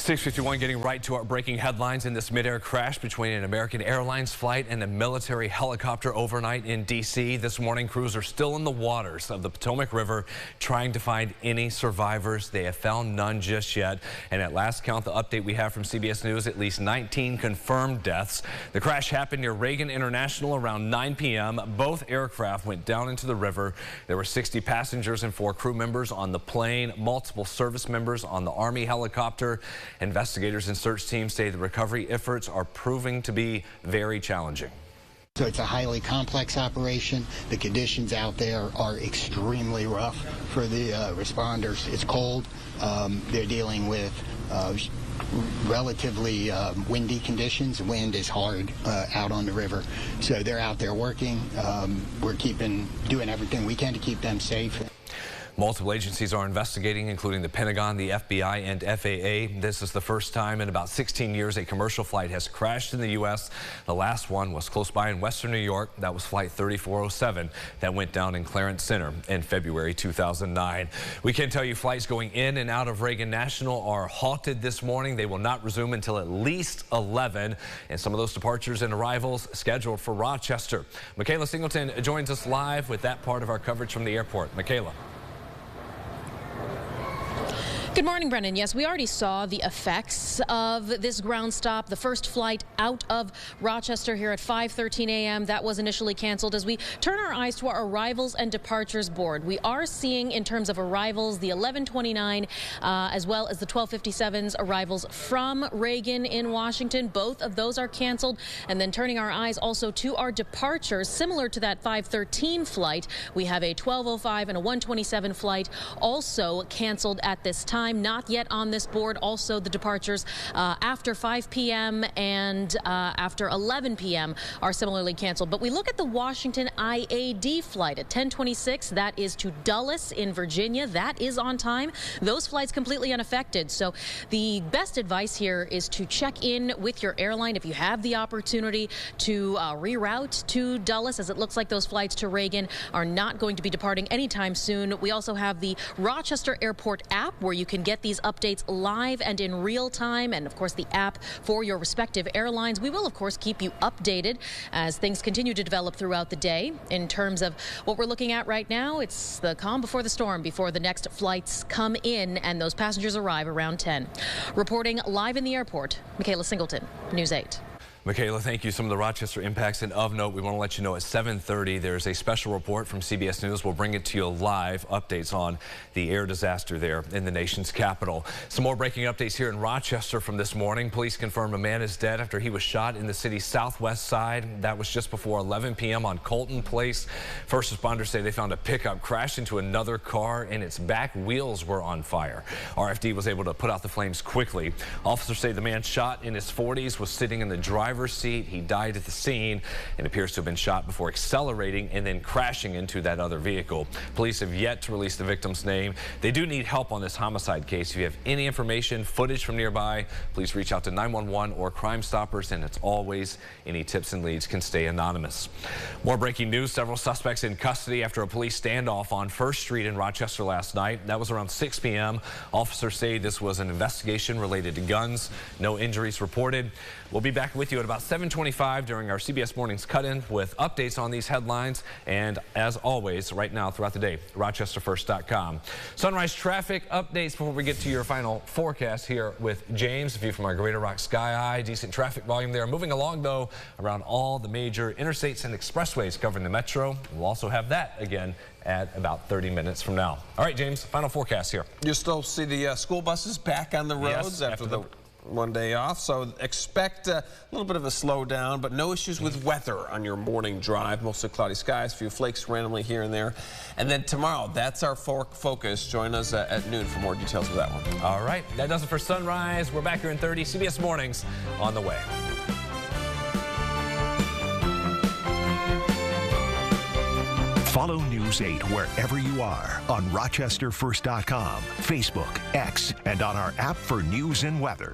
6:51, getting right to our breaking headlines in this mid-air crash between an American Airlines flight and a military helicopter overnight in D.C. This morning, crews are still in the waters of the Potomac River trying to find any survivors. They have found none just yet. And at last count, the update we have from CBS News, at least 19 confirmed deaths. The crash happened near Reagan International around 9 p.m. Both aircraft went down into the river. There were 60 passengers and 4 crew members on the plane, multiple service members on the Army helicopter. Investigators and search teams say the recovery efforts are proving to be very challenging. So it's a highly complex operation. The conditions out there are extremely rough for the responders. It's cold. They're dealing with relatively windy conditions. Wind is hard out on the river. So they're out there working. We're doing everything we can to keep them safe. Multiple agencies are investigating, including the Pentagon, the FBI, and FAA. This is the first time in about 16 years a commercial flight has crashed in the U.S. The last one was close by in western New York. That was Flight 3407 that went down in Clarence Center in February 2009. We can tell you flights going in and out of Reagan National are halted this morning. They will not resume until at least 11, and some of those departures and arrivals scheduled for Rochester. Michaela Singleton joins us live with that part of our coverage from the airport. Michaela. Good morning, Brennan. Yes, we already saw the effects of this ground stop. The first flight out of Rochester here at 5:13 a.m. that was initially canceled. As we turn our eyes to our arrivals and departures board, we are seeing in terms of arrivals the 11:29 as well as the 12:57's arrivals from Reagan in Washington. Both of those are canceled. And then turning our eyes also to our departures, similar to that 5:13 flight, we have a 12:05 and a 1:27 flight also canceled at this time. Not yet on this board. Also, the departures after 5 p.m. and after 11 p.m. are similarly canceled. But we look at the Washington IAD flight at 10:26. That is to Dulles in Virginia. That is on time. Those flights completely unaffected. So the best advice here is to check in with your airline if you have the opportunity to reroute to Dulles, as it looks like those flights to Reagan are not going to be departing anytime soon. We also have the Rochester Airport app where you can get these updates live and in real time, and of course the app for your respective airlines. We will of course keep you updated as things continue to develop throughout the day. In terms of what we're looking at right now, it's the calm before the storm before the next flights come in and those passengers arrive around 10. Reporting live in the airport, Michaela Singleton, News 8. Michaela, thank you. Some of the Rochester impacts, and of note, we want to let you know at 7:30 there's a special report from CBS News. We'll bring it to you live, updates on the air disaster there in the nation's capital. Some more breaking updates here in Rochester from this morning. Police confirm a man is dead after he was shot in the city's southwest side. That was just before 11 p.m. on Colton Place. First responders say they found a pickup crashed into another car and its back wheels were on fire. RFD was able to put out the flames quickly. Officers say the man shot in his 40s was sitting in the driver's seat. He died at the scene and appears to have been shot before accelerating and then crashing into that other vehicle. Police have yet to release the victim's name. They do need help on this homicide case. If you have any information, footage from nearby, please reach out to 911 or Crime Stoppers, and it's always any tips and leads can stay anonymous. More breaking news. Several suspects in custody after a police standoff on First Street in Rochester last night. That was around 6 p.m. Officers say this was an investigation related to guns. No injuries reported. We'll be back with you at about 7:25 during our CBS Mornings Cut-In with updates on these headlines. And as always, right now throughout the day, RochesterFirst.com. Sunrise traffic updates before we get to your final forecast here with James. A view from our Greater Rock Sky Eye. Decent traffic volume there. Moving along, though, around all the major interstates and expressways covering the metro. We'll also have that again at about 30 minutes from now. All right, James, final forecast here. You still see the school buses back on the roads after the one day off, so expect a little bit of a slowdown, but no issues with weather on your morning drive. Mostly cloudy skies, a few flakes randomly here and there. And then tomorrow, that's our focus. Join us at noon for more details of that one. All right, that does it for Sunrise. We're back here in 30. CBS Mornings on the way. Follow News 8 wherever you are on RochesterFirst.com, Facebook, X, and on our app for news and weather.